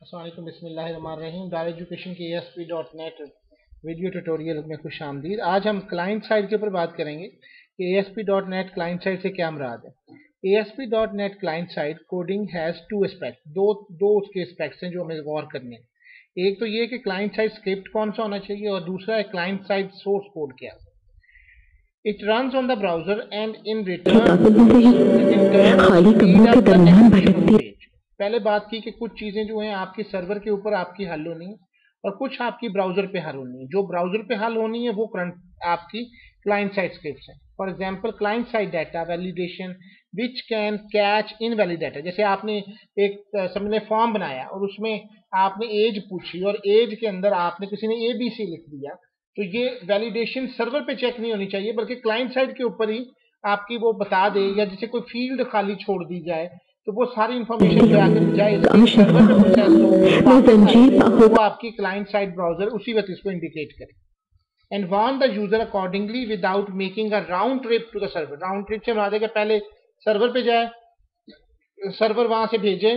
अस्सलामुअलैकुम बिस्मिल्लाहिर्रहमानिर्रहीम। डार एजुकेशन के ASP.NET वीडियो ट्यूटोरियल में खुश आमदीद। आज हम क्लाइंट साइड के ऊपर बात करेंगे कि ASP.NET क्लाइंट साइड से क्या मुराद है। ASP.NET client side coding has to aspect, दो उसके एस्पेक्ट्स हैं जो हमें गौर करने हैं। एक तो ये कि क्लाइंट साइड स्क्रिप्ट कौन सा होना चाहिए और दूसरा है क्लाइंट साइड सोर्स कोड क्या है। It runs on the browser and in return खाली कमरों के दरमियान भटकती। पहले बात की कि कुछ चीजें जो हैं आपके सर्वर के ऊपर आपकी हल होनी है और कुछ आपकी ब्राउजर पे हल होनी है। जो ब्राउजर पे हल होनी है वो आपकी क्लाइंट साइड स्क्रिप्ट्स हैं। For example client side data validation which can catch invalid data. जैसे आपने एक समझ फॉर्म बनाया और उसमें आपने एज पूछी और एज के अंदर आपने किसी ने ABC लिख दिया, तो ये वैलिडेशन सर्वर पे चेक नहीं होनी चाहिए बल्कि क्लाइंट साइड के ऊपर ही आपकी वो बता दे। या जैसे कोई फील्ड खाली छोड़ दी जाए तो वो सारी इंफॉर्मेशन जाए सर्वर पे प्रोसेस हो, वो आपकी क्लाइंट साइड ब्राउजर उसी वक्त इसको इंडिकेट करे। And warn the user accordingly without making a round trip to the server. Round trip से बता देगा पहले सर्वर पे जाए, सर्वर वहां से भेजे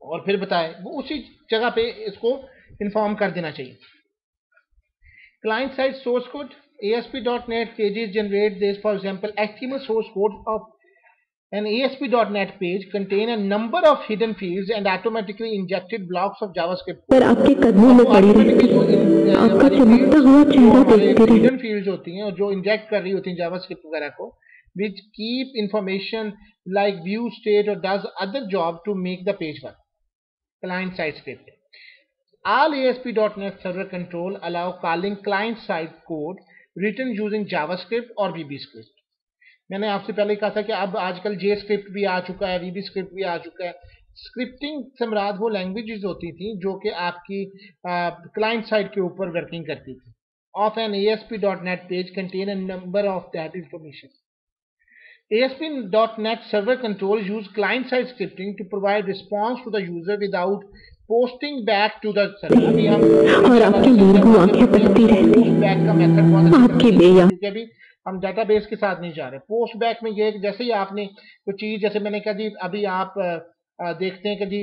और फिर बताए, वो उसी जगह पे इसको इन्फॉर्म कर देना चाहिए। Client side source code, ASP.NET pages generate this. For example, HTML source code of an ASP.NET page contain a number of hidden fields and automatically injected blocks of JavaScript code. पर आपके कदमों में पड़ी रहती है, आपका चमकता हुआ चेहरा देखते रहे। hidden fields होती हैं और जो इंजेक्ट कर रही होती हैं JavaScript वगैरह को, which keep information like view state or does other job to make the page work. Client side script. All ASP.NET Server control allow calling client-side code written using JavaScript or VB-Script. मैंने आपसे पहले कहा था कि अब आजकल JScript भी आ चुका है, VB-Script भी आ चुका है। स्क्रिप्टिंग से मुराद वो लैंग्वेजेस होती थी जो कि आपकी क्लाइंट साइड के ऊपर वर्किंग करती थी। Of an ASP.NET page contain a number of that information. ASP.NET Server control use client-side scripting to provide response to the user without posting back to the server. अभी हम और आपकी नींद को आंखें तकती रहती पोस्ट बैक का मेथड बहुत आपकी बेया क्योंकि अभी हम डाटाबेस के साथ नहीं जा रहे। पोस्ट बैक में ये जैसे ही आपने कोई चीज, जैसे मैंने कहा जी अभी आप देखते हैं कि जी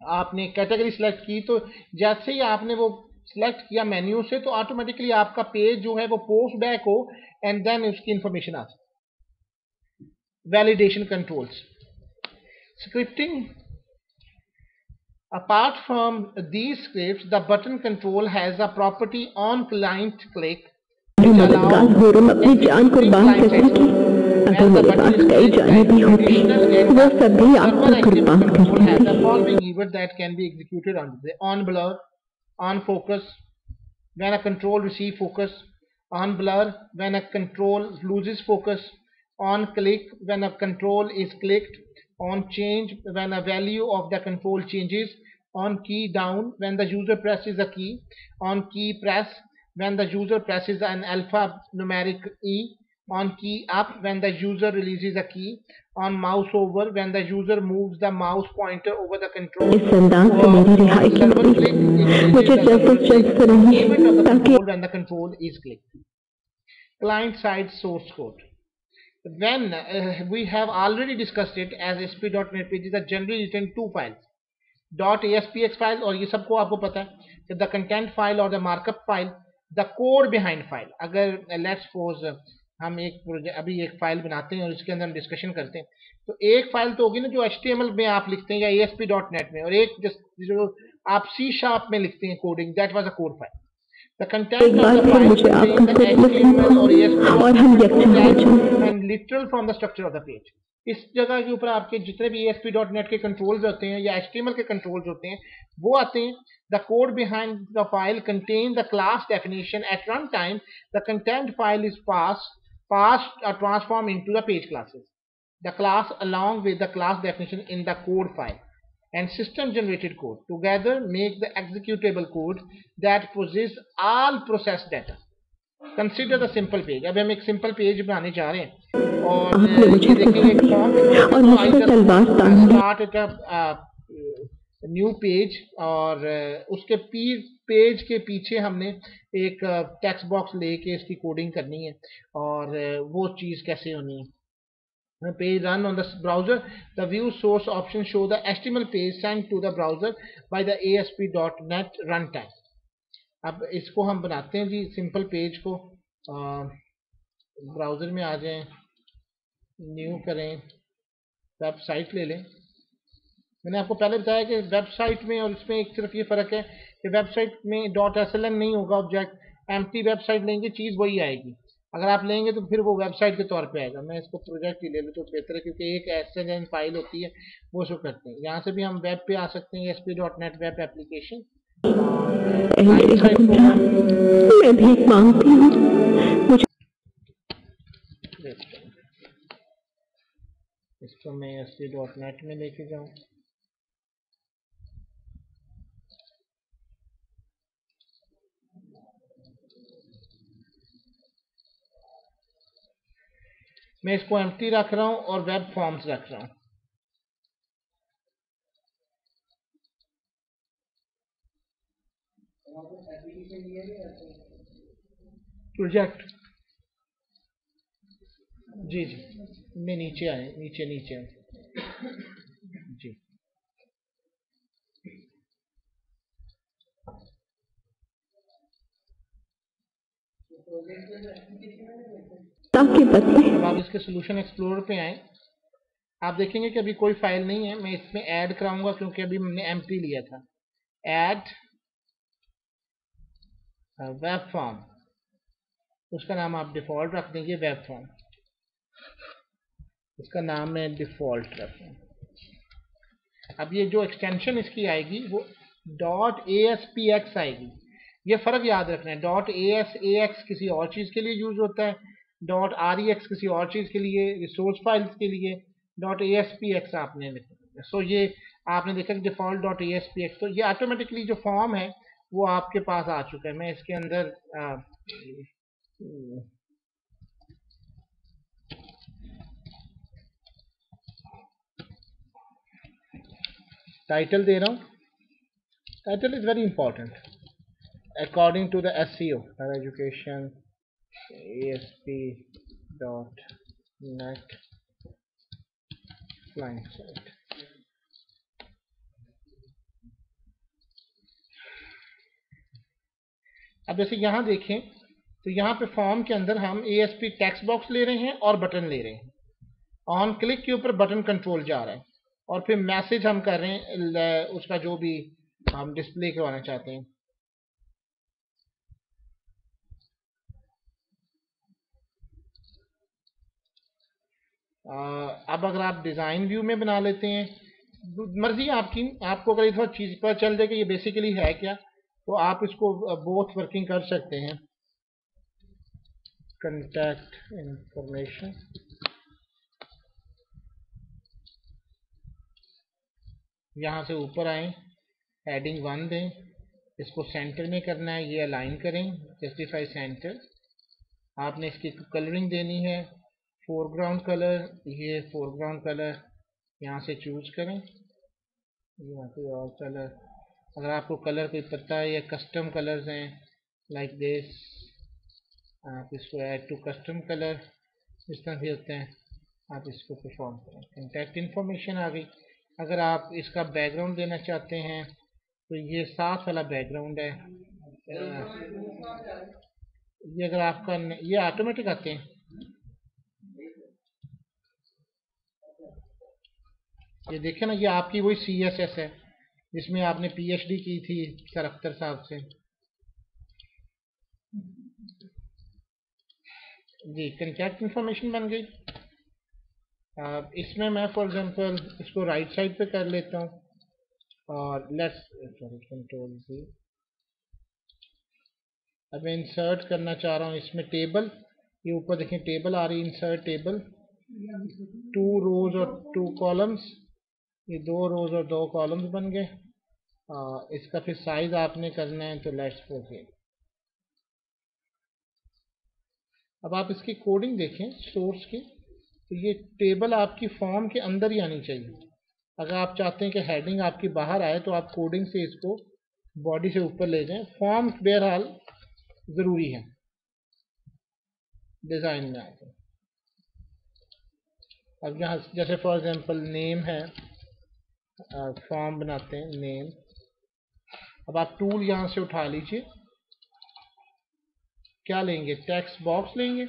आपने कैटेगरी सिलेक्ट की, तो जैसे ही आपने वो सिलेक्ट किया मेन्यू से तो ऑटोमेटिकली आपका पेज जो है वो पोस्ट बैक हो एंड देन उसकी इंफॉर्मेशन आ सकती। Validation controls. Scripting. Apart from these scripts, the button control has a property on client click. मददगार हो रहा अपनी जान कुर्बान करने की। अगर मेरे पास कई जानें भी होती वो सभी आपको कुर्बान कर देती। The following event that can be executed on blur, on focus when a control receive focus, on blur when a control loses focus, on click when a control is clicked, on change when a value of the control changes, on key down when the user presses a key, on key press when the user presses an alphanumeric E, on key up when the user releases a key, on mouse over when the user moves the mouse pointer over the control. इस अंदाज से मेरी रिहाई की मुझे जल्द सुनेंगे ताकि when the control is clicked. Client side source code. When we have already discussed it, as ASP.NET pages are generally written two files, .aspx file और ये सबको आपको पता है, the content file और the markup file, the code behind file. अगर let's suppose हम अभी एक फाइल बनाते हैं और इसके अंदर हम डिस्कशन करते हैं, तो एक फाइल तो होगी ना जो HTML में आप लिखते हैं या ASP.NET में, और एक जो आप C# में लिखते हैं coding, that was a code file. The content of the file contains the HTML or ASP.NET and literal from the structure of the page. इस जगह के ऊपर आपके जितने भी ASP.NET के कंट्रोल्स होते हैं या HTML के कंट्रोल्स होते हैं वो आते हैं। The code behind the file contains the class definition. At runtime, the content file is passed or transformed into the page classes. The class along with the class definition in the code file and system generated code together make the executable code that possesses all processed data. Consider the simple page. अब हम एक simple page बनाने जा रहे हैं और ये देखेंगे एक न्यू पेज और उसके पेज के पीछे हमने एक टेक्स्ट बॉक्स लेके इसकी कोडिंग करनी है और वो चीज कैसे होनी है। page run on the browser, the view source option show the HTML page sent to the browser by the ASP.NET runtime. अब इसको हम बनाते हैं जी सिंपल पेज को, ब्राउज़र में आ जाएं, न्यू करें, वेबसाइट ले लें। मैंने आपको पहले बताया कि वेबसाइट में और इसमें एक सिर्फ ये फ़र्क है कि वेबसाइट में .sln नहीं होगा ऑब्जेक्ट, एम्प्टी वेबसाइट लेंगे चीज़ वही आएगी, अगर आप लेंगे तो फिर वो वेबसाइट के तौर पे आएगा। मैं इसको प्रोजेक्ट ही ले लूँ तो बेहतर है, क्योंकि एक SLN फाइल होती है वो उसको करते हैं। यहाँ से भी हम वेब पे आ सकते हैं, ASP.NET वेब एप्लीकेशन। मेरे हुक्मरान, मैं भीख मांगती हूँ, मुझे इसको मैं ASP.NET में लेके जाऊँ। मैं इसको एम्प्टी रख रहा हूँ और वेब फॉर्म्स रख रहा हूँ। प्रोजेक्ट जी मैं नीचे आए, नीचे जी। ताकि बदले। अब आप इसके सोल्यूशन एक्सप्लोरर पे आए, आप देखेंगे कि अभी कोई फाइल नहीं है। मैं इसमें ऐड कराऊंगा क्योंकि अभी हमने एम्प्टी लिया था। ऐड वेब फॉर्म, उसका नाम आप डिफ़ॉल्ट रख देंगे वेब फॉर्म, इसका नाम मैं डिफ़ॉल्ट रखूँ। अब ये जो एक्सटेंशन इसकी आएगी वो .aspx आएगी। ये फ़र्क याद रखना है, .asax किसी और चीज़ के लिए यूज़ होता है, .rex किसी और चीज़ के लिए, रिसोर्स फाइल्स के लिए, .aspx आपने लिखना। सो ये आपने देखा कि डिफ़ॉल्ट .aspx, तो ये ऑटोमेटिकली जो फॉर्म है वो आपके पास आ चुका है। मैं इसके अंदर टाइटल दे रहा हूँ। Title is very important according to the SEO, higher education ASP.NET client site। अब जैसे यहाँ देखें तो यहाँ पे फॉर्म के अंदर हम ASP टेक्स्ट बॉक्स ले रहे हैं और बटन ले रहे हैं। ऑन क्लिक के ऊपर बटन कंट्रोल जा रहा है और फिर मैसेज हम कर रहे हैं उसका जो भी हम डिस्प्ले करवाना चाहते हैं। अब अगर आप डिज़ाइन व्यू में बना लेते हैं, मर्जी आपकी, आपको अगर इस चीज़ पर चल जाए कि ये बेसिकली है क्या, तो आप इसको बोथ वर्किंग कर सकते हैं। कंटैक्ट इंफॉर्मेशन, यहाँ से ऊपर आए, हेडिंग 1 दें, इसको सेंटर में करना है, ये अलाइन करें, जस्टिफाई सेंटर। आपने इसकी कलरिंग देनी है, फोरग्राउंड कलर, ये फोरग्राउंड कलर यहाँ से चूज करें, यहाँ पे और कलर, अगर आपको कलर कोई पता है या कस्टम कलर्स हैं लाइक दिस, आप इसको ऐड टू कस्टम कलर इस तरह से होते हैं, आप इसको परफॉर्म करें। कॉन्टैक्ट इन्फॉर्मेशन आ गई। अगर आप इसका बैकग्राउंड देना चाहते हैं तो ये साथ वाला बैकग्राउंड है, ये अगर आपका ये ऑटोमेटिक आते हैं, ये देखें ना, ये आपकी वही CSS है जिसमें आपने PhD की थी सर अख्तर साहब से जी। कॉन्टैक्ट इन्फॉर्मेशन बन गई। इसमें मैं फॉर एग्जांपल इसको राइट साइड पे कर लेता हूँ और लेट्स कंट्रोल Z। अब मैं इंसर्ट करना चाह रहा हूँ इसमें टेबल, ये ऊपर देखें टेबल आ रही है, इंसर्ट टेबल, 2 रोज और 2 कॉलम्स, ये 2 रोज और 2 कॉलम्स बन गए। इसका फिर साइज आपने करना है तो लेट्स प्रोसीड। अब आप इसकी कोडिंग देखें सोर्स की, तो ये टेबल आपकी फॉर्म के अंदर ही आनी चाहिए। अगर आप चाहते हैं कि हेडिंग आपकी बाहर आए तो आप कोडिंग से इसको बॉडी से ऊपर ले जाएं। फॉर्म बहरहाल ज़रूरी है डिज़ाइन में आते हैं। अब यहाँ जैसे फॉर एग्जांपल नेम है, फॉर्म बनाते हैं नेम। अब आप टूल यहाँ से उठा लीजिए, क्या लेंगे, टेक्स्ट बॉक्स लेंगे।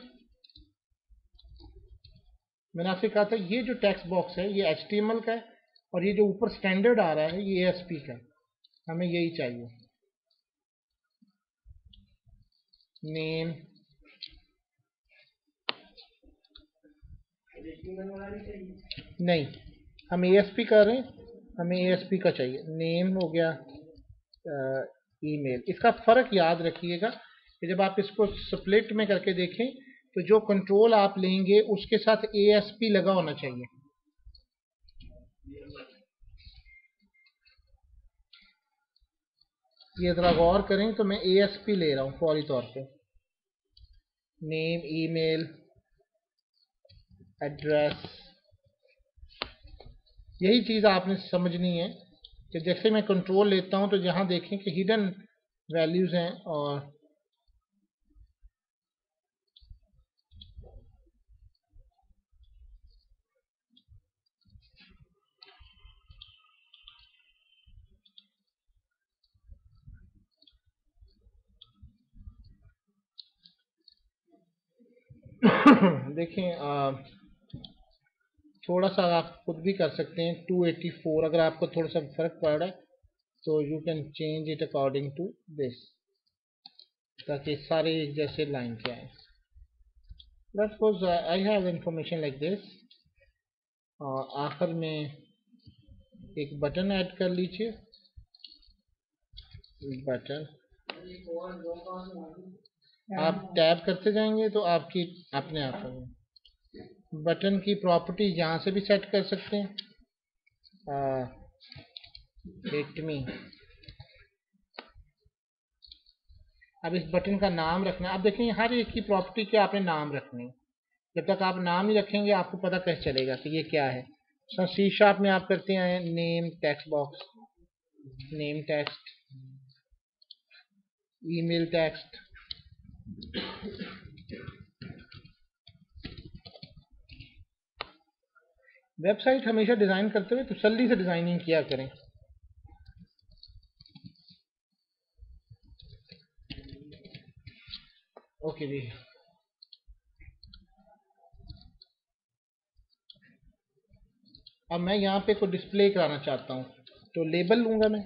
मैंने आपसे कहा था ये जो टेक्स्ट बॉक्स है ये HTML का है, और ये जो ऊपर स्टैंडर्ड आ रहा है ये ASP का है, हमें यही चाहिए। नेम नहीं, हम ASP कर रहे हैं, हमें ASP का चाहिए। नेम हो गया, ईमेल। इसका फ़र्क याद रखिएगा कि जब आप इसको स्प्लिट में करके देखें तो जो कंट्रोल आप लेंगे उसके साथ ASP लगा होना चाहिए। ये ज़रा गौर करें तो मैं ASP ले रहा हूँ फौरी तौर पे। नेम, ईमेल, एड्रेस, यही चीज़ आपने समझनी है कि जैसे मैं कंट्रोल लेता हूँ तो जहाँ देखें कि हिडन वैल्यूज़ हैं और देखें थोड़ा सा आप खुद भी कर सकते हैं। 284 अगर आपको थोड़ा सा फर्क पड़ रहा है तो you can change it according to this, ताकि सारे एक जैसे लाइन के आए। Let's suppose I have information like this, और आखिर में एक बटन ऐड कर लीजिए। बटन आप टैब करते जाएंगे तो आपकी अपने आप होगी। बटन की प्रॉपर्टी यहाँ से भी सेट कर सकते हैं। Hit me. अब इस बटन का नाम रखना है। अब देखें हर एक की प्रॉपर्टी के आपने नाम रखने हैं। जब तक आप नाम नहीं रखेंगे आपको पता कैसे चलेगा कि ये क्या है। सर सी शार्प में आप करते हैं name text box, name text, email text. Website हमेशा डिज़ाइन करते हुए तसल्ली से डिज़ाइनिंग किया करें। ओके जी, अब मैं यहाँ पे कोई डिस्प्ले कराना चाहता हूँ तो लेबल लूँगा मैं।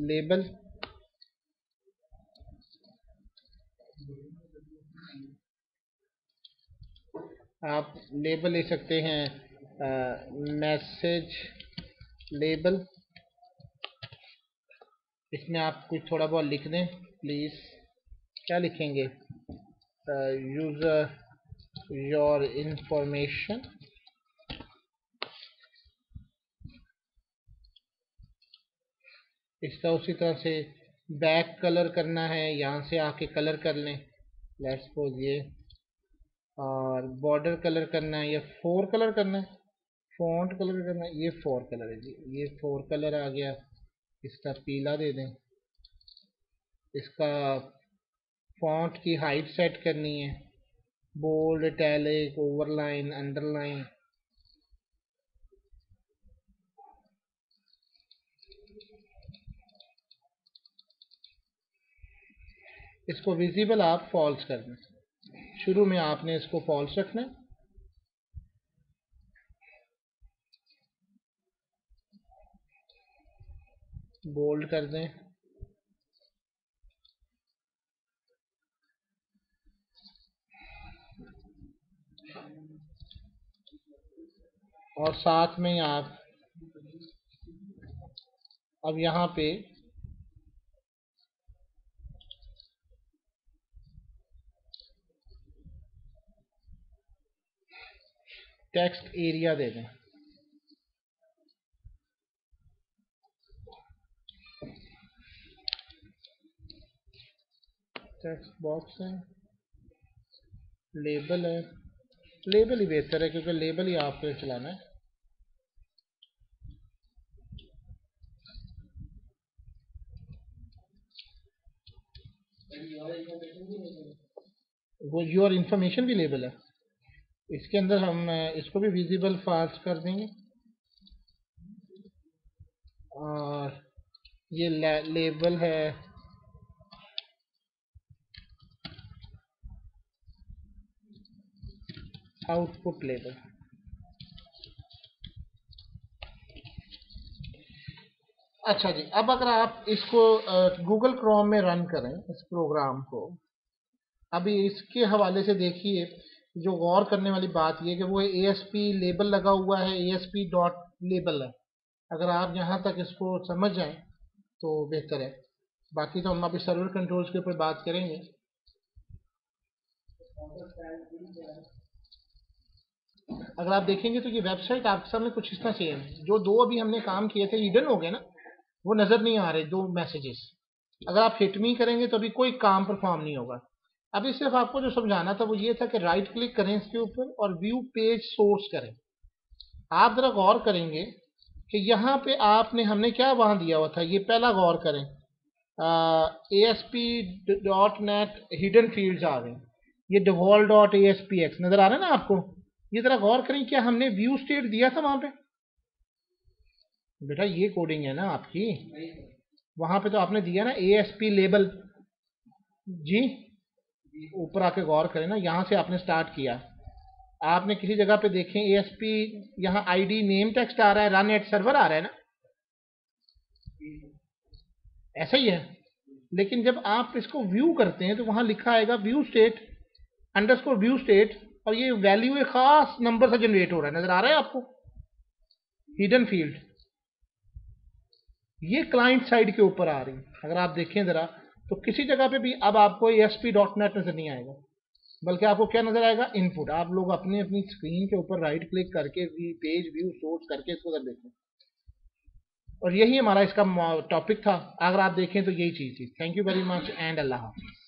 लेबल, आप लेबल ले सकते हैं, मैसेज लेबल। इसमें आप कुछ थोड़ा बहुत लिख दें प्लीज़। क्या लिखेंगे, यूज़र योर इंफॉर्मेशन। इसका उसी तरह से बैक कलर करना है, यहाँ से आके कलर कर लें, लेट्स सपोज ये। और बॉर्डर कलर करना है या 4 कलर करना है, फॉन्ट कलर करना है, ये 4 कलर है जी, ये 4 कलर आ गया। इसका पीला दे दें। इसका फॉन्ट की हाइट सेट करनी है, बोल्ड, इटैलिक, ओवरलाइन, अंडरलाइन। इसको विजिबल आप फॉल्स कर दें। शुरू में आपने इसको फॉल्स रखना है। बोल्ड कर दें। और साथ में आप अब यहाँ पे टेक्स्ट एरिया दे दें। टेक्स्ट बॉक्स है, लेबल है। लेबल ही बेहतर है क्योंकि लेबल ही आपको चलाना है। वो योर इंफॉर्मेशन भी लेबल है। इसके अंदर हम इसको भी विजिबल फाल्स कर देंगे और ये लेबल है आउटपुट लेबल। अच्छा जी, अब अगर आप इसको गूगल क्रोम में रन करें इस प्रोग्राम को, अभी इसके हवाले से देखिए, जो गौर करने वाली बात ये कि वो ASP लेबल लगा हुआ है, ASP डॉट लेबल है। अगर आप यहाँ तक इसको समझ जाएं तो बेहतर है, बाकी तो हम अभी सर्वर कंट्रोल्स के ऊपर बात करेंगे। अगर आप देखेंगे तो ये वेबसाइट आपके सामने कुछ इस तरह से है। जो दो अभी हमने काम किए थे हिडन हो गए ना, वो नजर नहीं आ रहे दो मैसेजेस। अगर आप हिट मी करेंगे तो अभी कोई काम परफॉर्म नहीं होगा। अभी सिर्फ आपको जो समझाना था वो ये था कि राइट क्लिक करें इसके ऊपर और व्यू पेज सोर्स करें। आप जरा गौर करेंगे कि यहाँ पे आपने हमने क्या वहां दिया हुआ था, ये पहला गौर करें, ASP.NET हिडन फील्ड्स आ गए, ये default.aspx नजर आ रहा है ना आपको। ये जरा गौर करें, क्या हमने व्यू स्टेट दिया था वहां पे? बेटा ये कोडिंग है ना आपकी, वहां पे तो आपने दिया ना ASP लेबल जी। ऊपर आके गौर करें ना, यहां से आपने स्टार्ट किया। आपने किसी जगह पे देखें ASP, यहाँ ID नेम टेक्स्ट आ रहा है, रन एट सर्वर आ रहा है ना, ऐसा ही है। लेकिन जब आप इसको व्यू करते हैं तो वहां लिखा आएगा view state underscore view state, और ये वैल्यू एक खास नंबर से जनरेट हो रहा है, नजर आ रहा है आपको, हिडन फील्ड। ये क्लाइंट साइड के ऊपर आ रही है। अगर आप देखें जरा तो किसी जगह पे भी अब आपको ASP.NET नजर नहीं आएगा, बल्कि आपको क्या नजर आएगा, इनपुट। आप लोग अपने अपनी स्क्रीन के ऊपर राइट क्लिक करके पेज व्यू सोर्स करके इसको कर देखें, और यही हमारा इसका टॉपिक था। अगर आप देखें तो यही चीज थी। Thank you very much and अल्लाह हाफिज़।